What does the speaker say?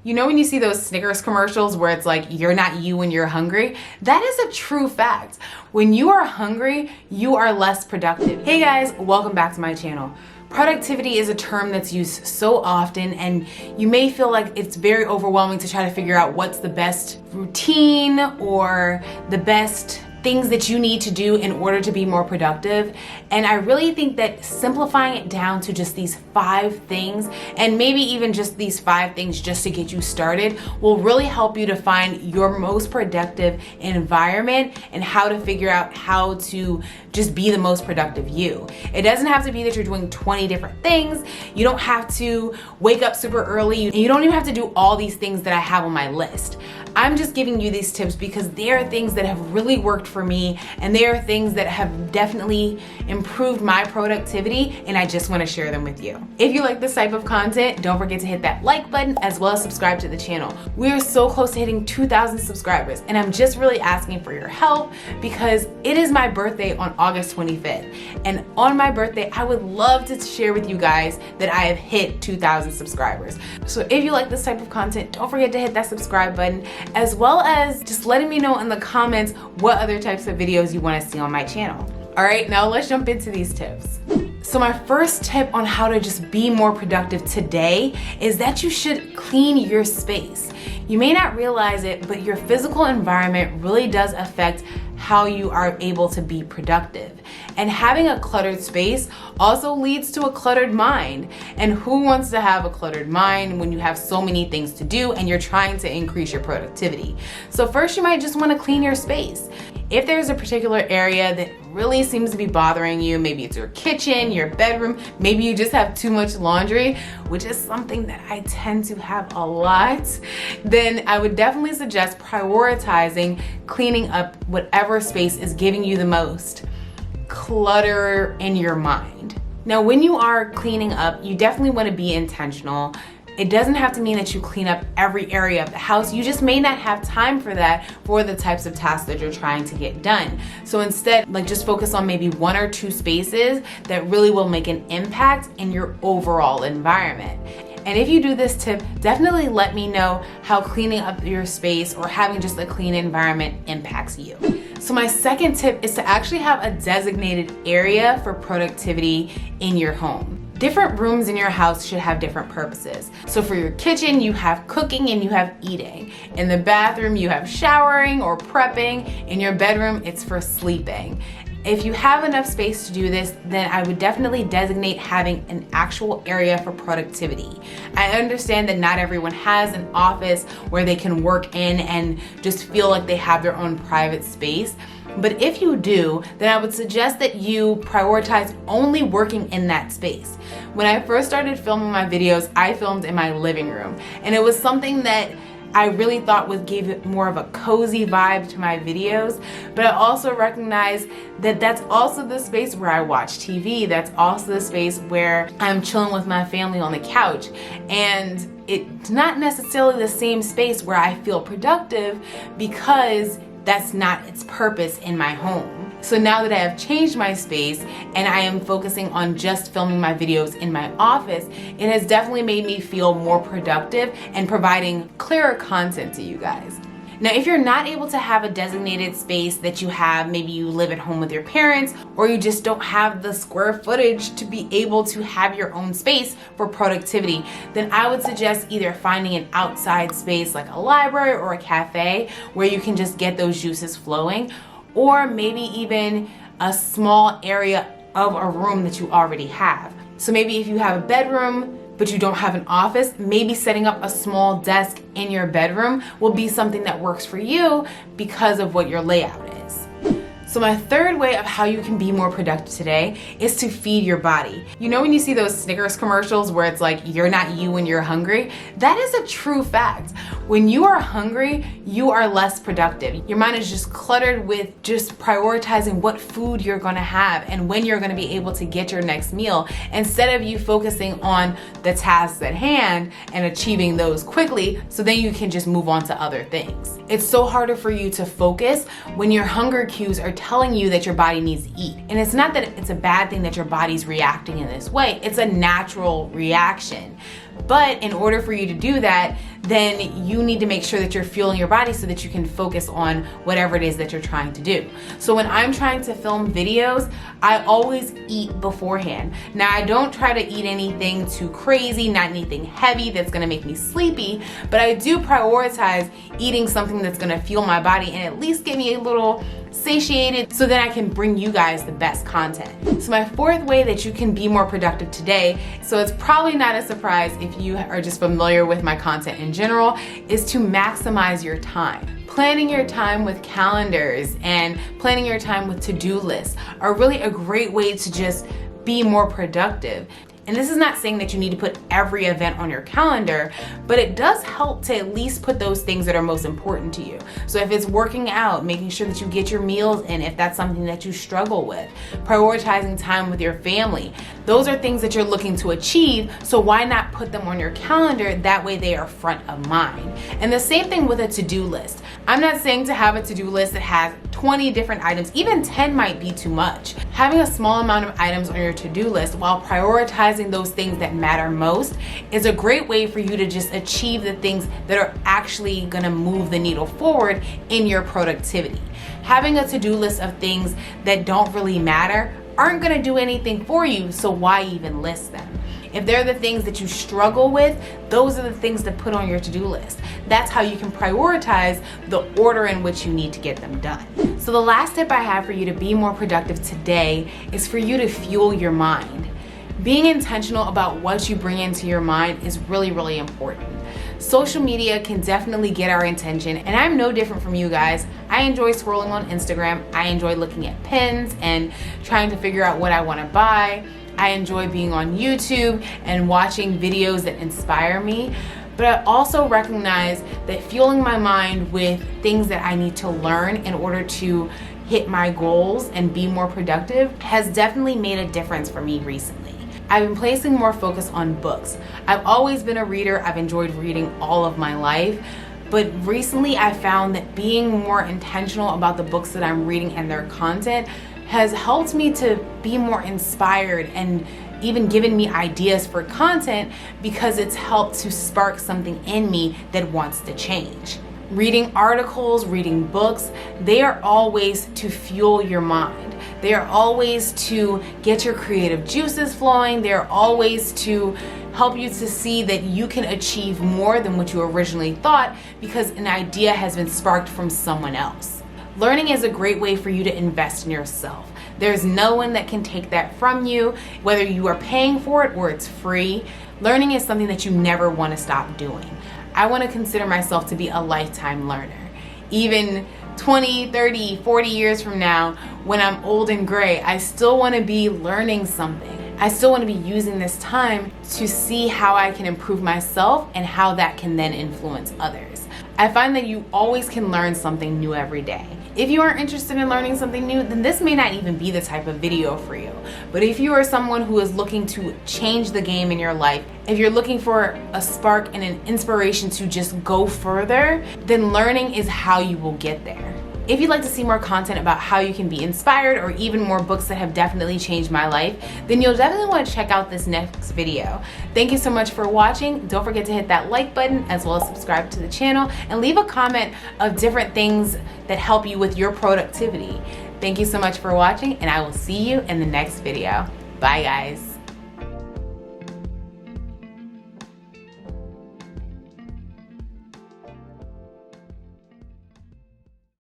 You know when you see those Snickers commercials where it's like, you're not you when you're hungry? That is a true fact. When you are hungry, you are less productive. Hey guys, welcome back to my channel. Productivity is a term that's used so often, and you may feel like it's very overwhelming to try to figure out what's the best routine or the best things that you need to do in order to be more productive. And I really think that simplifying it down to just these 5 things, and maybe even just these 5 things just to get you started, will really help you to find your most productive environment and how to figure out how to just be the most productive you. It doesn't have to be that you're doing 20 different things. You don't have to wake up super early. You don't even have to do all these things that I have on my list. I'm just giving you these tips because they are things that have really worked for me, and they are things that have definitely improved my productivity, and I just want to share them with you. If you like this type of content, don't forget to hit that like button as well as subscribe to the channel. We are so close to hitting 2,000 subscribers, and I'm just really asking for your help because it is my birthday on August 25th. And on my birthday, I would love to share with you guys that I have hit 2,000 subscribers. So if you like this type of content, don't forget to hit that subscribe button, as well as just letting me know in the comments what other types of videos you want to see on my channel. All right, now let's jump into these tips. So my first tip on how to just be more productive today is that you should clean your space. You may not realize it, but your physical environment really does affect how you are able to be productive. And having a cluttered space also leads to a cluttered mind. And who wants to have a cluttered mind when you have so many things to do and you're trying to increase your productivity? So first, you might just want to clean your space. If there's a particular area that really seems to be bothering you, maybe it's your kitchen, your bedroom, maybe you just have too much laundry, which is something that I tend to have a lot, then I would definitely suggest prioritizing cleaning up whatever space is giving you the most clutter in your mind. Now, when you are cleaning up, you definitely want to be intentional. It doesn't have to mean that you clean up every area of the house. You just may not have time for that for the types of tasks that you're trying to get done. So instead, just focus on maybe 1 or 2 spaces that really will make an impact in your overall environment. And if you do this tip, definitely let me know how cleaning up your space or having just a clean environment impacts you. So my second tip is to actually have a designated area for productivity in your home. Different rooms in your house should have different purposes. So for your kitchen, you have cooking and you have eating. In the bathroom, you have showering or prepping. In your bedroom, it's for sleeping. If you have enough space to do this, then I would definitely designate having an actual area for productivity. I understand that not everyone has an office where they can work in and just feel like they have their own private space. But if you do, then I would suggest that you prioritize only working in that space. When I first started filming my videos, I filmed in my living room, and it was something that I really thought gave it more of a cozy vibe to my videos. But I also recognize that that's also the space where I watch TV. That's also the space where I'm chilling with my family on the couch. And it's not necessarily the same space where I feel productive because that's not its purpose in my home. So now that I have changed my space and I am focusing on just filming my videos in my office, it has definitely made me feel more productive and providing clearer content to you guys. Now, if you're not able to have a designated space that you have, maybe you live at home with your parents, or you just don't have the square footage to be able to have your own space for productivity, then I would suggest either finding an outside space like a library or a cafe where you can just get those juices flowing, or maybe even a small area of a room that you already have. So maybe if you have a bedroom, but you don't have an office, maybe setting up a small desk in your bedroom will be something that works for you because of what your layout is. So my third way of how you can be more productive today is to feed your body. You know when you see those Snickers commercials where it's like, you're not you when you're hungry? That is a true fact. When you are hungry, you are less productive. Your mind is just cluttered with just prioritizing what food you're gonna have and when you're gonna be able to get your next meal, instead of you focusing on the tasks at hand and achieving those quickly so then you can just move on to other things. It's so harder for you to focus when your hunger cues are telling you that your body needs to eat. And it's not that it's a bad thing that your body's reacting in this way, it's a natural reaction. But in order for you to do that, then you need to make sure that you're fueling your body so that you can focus on whatever it is that you're trying to do. So when I'm trying to film videos, I always eat beforehand. Now, I don't try to eat anything too crazy, not anything heavy that's gonna make me sleepy, but I do prioritize eating something that's gonna fuel my body and at least get me a little satiated so that I can bring you guys the best content. So my fourth way that you can be more productive today, so it's probably not a surprise if you are just familiar with my content in general, is to maximize your time. Planning your time with calendars and planning your time with to-do lists are really a great way to just be more productive. And this is not saying that you need to put every event on your calendar, but it does help to at least put those things that are most important to you. So if it's working out, making sure that you get your meals in, if that's something that you struggle with, prioritizing time with your family, those are things that you're looking to achieve, so why not put them on your calendar? That way they are front of mind. And the same thing with a to-do list. I'm not saying to have a to-do list that has 20 different items, even 10 might be too much. Having a small amount of items on your to-do list while prioritizing those things that matter most is a great way for you to just achieve the things that are actually gonna move the needle forward in your productivity. Having a to-do list of things that don't really matter aren't gonna do anything for you, so why even list them? If they're the things that you struggle with, those are the things to put on your to-do list. That's how you can prioritize the order in which you need to get them done. So the last tip I have for you to be more productive today is for you to fuel your mind. Being intentional about what you bring into your mind is really, really important. Social media can definitely get our attention, and I'm no different from you guys. I enjoy scrolling on Instagram. I enjoy looking at pins and trying to figure out what I want to buy. I enjoy being on YouTube and watching videos that inspire me. But I also recognize that fueling my mind with things that I need to learn in order to hit my goals and be more productive has definitely made a difference for me recently. I've been placing more focus on books. I've always been a reader. I've enjoyed reading all of my life. But recently I found that being more intentional about the books that I'm reading and their content has helped me to be more inspired and even given me ideas for content because it's helped to spark something in me that wants to change. Reading articles, reading books, they are all ways to fuel your mind. They are all ways to get your creative juices flowing. They are all ways to help you to see that you can achieve more than what you originally thought because an idea has been sparked from someone else. Learning is a great way for you to invest in yourself. There's no one that can take that from you, whether you are paying for it or it's free. Learning is something that you never want to stop doing. I want to consider myself to be a lifetime learner. Even 20, 30, 40 years from now, when I'm old and gray, I still want to be learning something. I still want to be using this time to see how I can improve myself and how that can then influence others. I find that you always can learn something new every day. If you are interested in learning something new, then this may not even be the type of video for you. But if you are someone who is looking to change the game in your life, if you're looking for a spark and an inspiration to just go further, then learning is how you will get there. If you'd like to see more content about how you can be inspired or even more books that have definitely changed my life, then you'll definitely want to check out this next video. Thank you so much for watching. Don't forget to hit that like button as well as subscribe to the channel and leave a comment of different things that help you with your productivity. Thank you so much for watching and I will see you in the next video. Bye guys.